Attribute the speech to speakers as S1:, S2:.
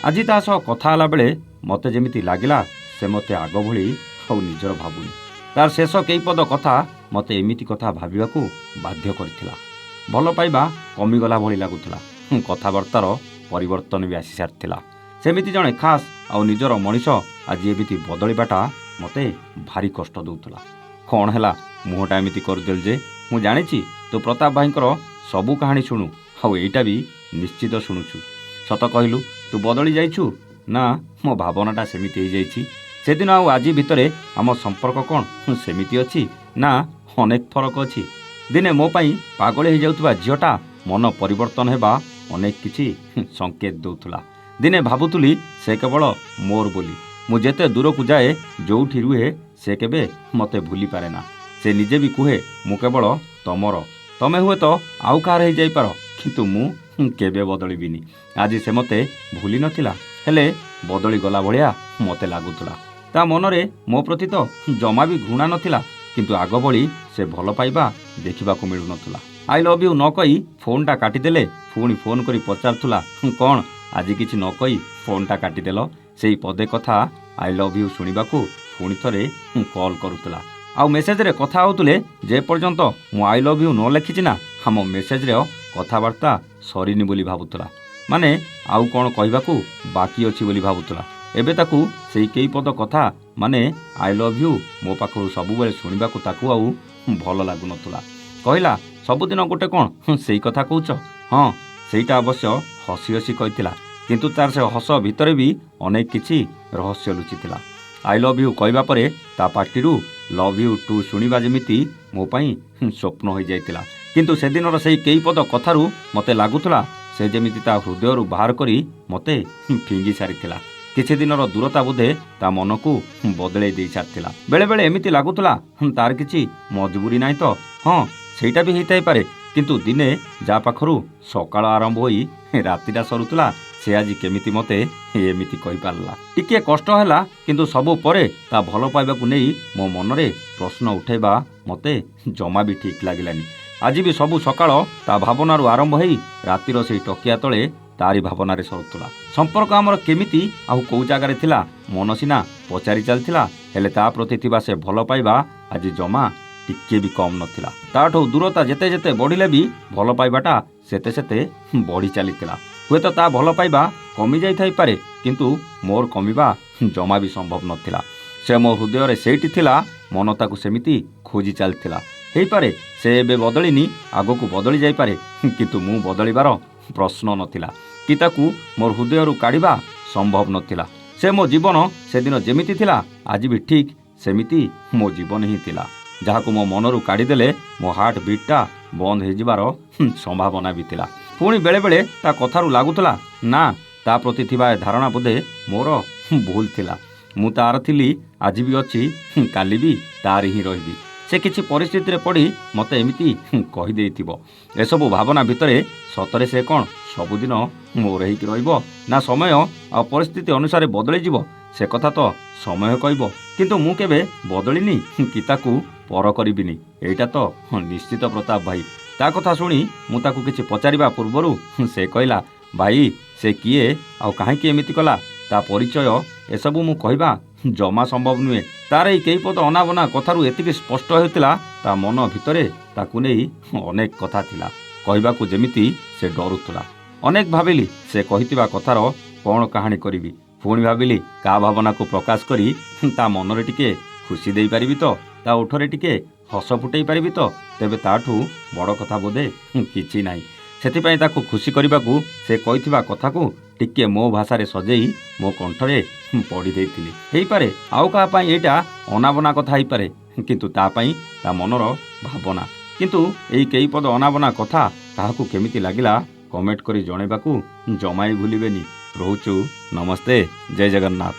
S1: ଆଜି ତା ସହ କଥା ହେଲା ବେଳେ ମୋତେ ଯେମିତି ଲାଗିଲା ସେ ମୋତେ ଆଗ ଭଳି ଆଉ ନିଜର ଭାବୁନି। ତାର ଶେଷ କେଇପଦ କଥା ମୋତେ ଏମିତି କଥା ଭାବିବାକୁ ବାଧ୍ୟ କରିଥିଲା। ଭଲ ପାଇବା କମିଗଲା ଭଳି ଲାଗୁଥିଲା। କଥାବାର୍ତ୍ତାର ପରିବର୍ତ୍ତନ ବି ଆସି ସାରିଥିଲା। ସେମିତି ଜଣେ ଖାସ୍ ଆଉ ନିଜର ମଣିଷ ଆଜି ଏମିତି ବଦଳିବାଟା ମୋତେ ଭାରି କଷ୍ଟ ଦେଉଥିଲା। କ'ଣ ହେଲା ମୁହଁଟା ଏମିତି କରିଦେଲ ଯେ? ମୁଁ ଜାଣିଛି ତୁ ପ୍ରତାପ ଭାଇଙ୍କର ସବୁ କାହାଣୀ ଶୁଣୁ, ଆଉ ଏଇଟା ବି ନିଶ୍ଚିତ ଶୁଣୁଛୁ। ସତ କହିଲୁ ତୁ ବଦଳି ଯାଇଛୁ? ନା, ମୋ ଭାବନାଟା ସେମିତି ହେଇଯାଇଛି। ସେଦିନ ଆଉ ଆଜି ଭିତରେ ଆମ ସମ୍ପର୍କ କ'ଣ ସେମିତି ଅଛି ନା ଅନେକ ଫରକ ଅଛି? ଦିନେ ମୋ ପାଇଁ ପାଗଳ ହେଇଯାଉଥିବା ଝିଅଟା ମନ ପରିବର୍ତ୍ତନ ହେବା ଅନେକ କିଛି ସଂକେତ ଦେଉଥିଲା। ଦିନେ ଭାବୁଥିଲି ସେ କେବଳ ମୋର ବୋଲି। ମୁଁ ଯେତେ ଦୂରକୁ ଯାଏ, ଯେଉଁଠି ରୁହେ, ସେ କେବେ ମୋତେ ଭୁଲି ପାରେ ନା। ସେ ନିଜେ ବି କୁହେ ମୁଁ କେବଳ ତମର। ତମେ ହୁଏତ ଆଉ କାହାର ହେଇଯାଇପାର, କିନ୍ତୁ ମୁଁ କେବେ ବଦଳିବିନି। ଆଜି ସେ ମୋତେ ଭୁଲି ନଥିଲା, ହେଲେ ବଦଳି ଗଲା ଭଳିଆ ମୋତେ ଲାଗୁଥିଲା। ତା ମନରେ ମୋ ପ୍ରତି ତ ଜମା ବି ଘୃଣା ନଥିଲା, କିନ୍ତୁ ଆଗ ଭଳି ସେ ଭଲ ପାଇବା ଦେଖିବାକୁ ମିଳୁନଥିଲା। ଆଇ ଲଭ୍ ୟୁ ନ କହି ଫୋନ୍ଟା କାଟିଦେଲେ ପୁଣି ଫୋନ୍ କରି ପଚାରୁଥିଲା କ'ଣ ଆଜି କିଛି ନ କହି ଫୋନ୍ଟା କାଟିଦେଲ? ସେଇ ପଦେ କଥା ଆଇ ଲଭ୍ ୟୁ ଶୁଣିବାକୁ ପୁଣି ଥରେ କଲ୍ କରୁଥିଲା। ଆଉ ମେସେଜରେ କଥା ହେଉଥିଲେ ଯେପର୍ଯ୍ୟନ୍ତ ମୁଁ ଆଇ ଲଭ୍ ୟୁ ନ ଲେଖିଛି ନା, ଆମ ମେସେଜର କଥାବାର୍ତ୍ତା ସରିନି ବୋଲି ଭାବୁଥିଲା। ମାନେ ଆଉ କ'ଣ କହିବାକୁ ବାକି ଅଛି ବୋଲି ଭାବୁଥିଲା। ଏବେ ତାକୁ ସେଇ କେଇପଦ କଥା ମାନେ ଆଇ ଲଭ୍ ୟୁ ମୋ ପାଖରୁ ସବୁବେଳେ ଶୁଣିବାକୁ ତାକୁ ଆଉ ଭଲ ଲାଗୁନଥିଲା। କହିଲା ସବୁଦିନ ଗୋଟେ କ'ଣ ସେଇ କଥା କହୁଛ? ହଁ, ସେଇଟା ଅବଶ୍ୟ ହସି ହସି କହିଥିଲା, କିନ୍ତୁ ତାର ସେ ହସ ଭିତରେ ବି ଅନେକ କିଛି ରହସ୍ୟ ଲୁଚିଥିଲା। ଆଇ ଲଭ୍ ୟୁ କହିବା ପରେ ତା ପାଟିରୁ ଲଭ୍ ୟୁ ଟୁ ଶୁଣିବା ଯେମିତି ମୋ ପାଇଁ ସ୍ୱପ୍ନ ହୋଇଯାଇଥିଲା। କିନ୍ତୁ ସେଦିନର ସେଇ କେଇପଦ କଥାରୁ ମୋତେ ଲାଗୁଥିଲା ସେ ଯେମିତି ତା ହୃଦୟରୁ ବାହାର କରି ମୋତେ ଫିଙ୍ଗି ସାରିଥିଲା। କିଛି ଦିନର ଦୂରତା ବୋଧେ ତା ମନକୁ ବଦଳେଇ ଦେଇ ସାରିଥିଲା। ବେଳେବେଳେ ଏମିତି ଲାଗୁଥିଲା ତାର କିଛି ମଜବୁରି ନାହିଁ ତ? ହଁ, ସେଇଟା ବି ହେଇଥାଇପାରେ, କିନ୍ତୁ ଦିନେ ଯାହା ପାଖରୁ ସକାଳ ଆରମ୍ଭ ହୋଇ ରାତିଟା ସରୁଥିଲା, ସେ ଆଜି କେମିତି ମୋତେ ଏମିତି କହିପାରିଲା? ଟିକିଏ କଷ୍ଟ ହେଲା, କିନ୍ତୁ ସବୁ ପରେ ତା ଭଲ ପାଇବାକୁ ନେଇ ମୋ ମନରେ ପ୍ରଶ୍ନ ଉଠାଇବା ମୋତେ ଜମା ବି ଠିକ୍ ଲାଗିଲାନି। ଆଜି ବି ସବୁ ସକାଳ ତା ଭାବନାରୁ ଆରମ୍ଭ ହେଇ ରାତିର ସେଇ ଟକିଆ ତଳେ ତାରି ଭାବନାରେ ସରୁଥିଲା। ସମ୍ପର୍କ ଆମର କେମିତି ଆଉ କେଉଁ ଜାଗାରେ ଥିଲା ମନ ସିନା ପଚାରି ଚାଲିଥିଲା, ହେଲେ ତା ପ୍ରତି ଥିବା ସେ ଭଲ ପାଇବା ଆଜି ଜମା ଟିକିଏ ବି କମ୍ ନଥିଲା। ତାଠୁ ଦୂରତା ଯେତେ ଯେତେ ବଢ଼ିଲେ ବି ଭଲ ପାଇବାଟା ସେତେ ସେତେ ବଢ଼ି ଚାଲିଥିଲା। ହୁଏତ ତା ଭଲ ପାଇବା କମି ଯାଇଥାଇପାରେ, କିନ୍ତୁ ମୋର କମିବା ଜମା ବି ସମ୍ଭବ ନଥିଲା। ସେ ମୋ ହୃଦୟରେ ସେଇଠି ଥିଲା, ମନ ତାକୁ ସେମିତି ଖୋଜି ଚାଲିଥିଲା। ହେଇପାରେ ସେ ଏବେ ବଦଳିନି, ଆଗକୁ ବଦଳି ଯାଇପାରେ, କିନ୍ତୁ ମୁଁ ବଦଳିବାର ପ୍ରଶ୍ନ ନଥିଲା କି ତାକୁ ମୋର ହୃଦୟରୁ କାଢ଼ିବା ସମ୍ଭବ ନଥିଲା। ସେ ମୋ ଜୀବନ ସେଦିନ ଯେମିତି ଥିଲା ଆଜି ବି ଠିକ୍ ସେମିତି ମୋ ଜୀବନ ହିଁ ଥିଲା, ଯାହାକୁ ମୋ ମନରୁ କାଢ଼ିଦେଲେ ମୋ ହାର୍ଟ ବିଟ୍ଟା ବନ୍ଦ ହେଇଯିବାର ସମ୍ଭାବନା ବି ଥିଲା। ପୁଣି ବେଳେବେଳେ ତା କଥାରୁ ଲାଗୁଥିଲା ନା, ତା ପ୍ରତି ଥିବା ଏ ଧାରଣା ବୋଧେ ମୋର ଭୁଲ ଥିଲା। ମୁଁ ତାର ଥିଲି, ଆଜି ବି ଅଛି, କାଲି ବି ତାରି ହିଁ ରହିବି। ସେ କିଛି ପରିସ୍ଥିତିରେ ପଡ଼ି ମୋତେ ଏମିତି କହିଦେଇଥିବ। ଏସବୁ ଭାବନା ଭିତରେ ସତରେ ସେ କ'ଣ ସବୁଦିନ ମୋର ହେଇକି ରହିବ, ନା ସମୟ ଆଉ ପରିସ୍ଥିତି ଅନୁସାରେ ବଦଳିଯିବ? ସେ କଥା ତ ସମୟ କହିବ, କିନ୍ତୁ ମୁଁ କେବେ ବଦଳିନି କି ତାକୁ ପର କରିବିନି, ଏଇଟା ତ ନିଶ୍ଚିତ। ପ୍ରତାପ ଭାଇ ତା କଥା ଶୁଣି ମୁଁ ତାକୁ କିଛି ପଚାରିବା ପୂର୍ବରୁ ସେ କହିଲା, ଭାଇ ସେ କିଏ ଆଉ କାହିଁକି ଏମିତି କଲା, ତା ପରିଚୟ ଏସବୁ ମୁଁ କହିବା ଜମା ସମ୍ଭବ ନୁହେଁ। ତାର ଏଇ କେଇପଦ ଅନାବନା କଥାରୁ ଏତିକି ସ୍ପଷ୍ଟ ହେଉଥିଲା ତା ମନ ଭିତରେ ତାକୁ ନେଇ ଅନେକ କଥା ଥିଲା, କହିବାକୁ ଯେମିତି ସେ ଡରୁଥିଲା। ଅନେକ ଭାବିଲି ସେ କହିଥିବା କଥାର କ'ଣ କାହାଣୀ କରିବି। ପୁଣି ଭାବିଲି କାହା ଭାବନାକୁ ପ୍ରକାଶ କରି ତା ମନରେ ଟିକେ ଖୁସି ଦେଇପାରିବି ତ, ତା ଓଠରେ ଟିକେ ହସ ଫୁଟେଇ ପାରିବି ତ, ତେବେ ତାଠୁ ବଡ଼ କଥା ବୋଧେ କିଛି ନାହିଁ। ସେଥିପାଇଁ ତାକୁ ଖୁସି କରିବାକୁ ସେ କହିଥିବା କଥାକୁ ଟିକେ ମୋ ଭାଷାରେ ସଜେଇ ମୋ କଣ୍ଠରେ ପଢ଼ି ଦେଇଥିଲି। ହେଇପାରେ ଆଉ କାହା ପାଇଁ ଏଇଟା ଅନାବନା କଥା ହେଇପାରେ, କିନ୍ତୁ ତା ପାଇଁ ତା ମନର ଭାବନା। କିନ୍ତୁ ଏଇ କେଇପଦ ଅନାବନା କଥା କାହାକୁ କେମିତି ଲାଗିଲା କମେଣ୍ଟ କରି ଜଣାଇବାକୁ ଜମାଇ ଭୁଲିବେନି। ରହୁଛୁ, ନମସ୍ତେ, ଜୟ ଜଗନ୍ନାଥ।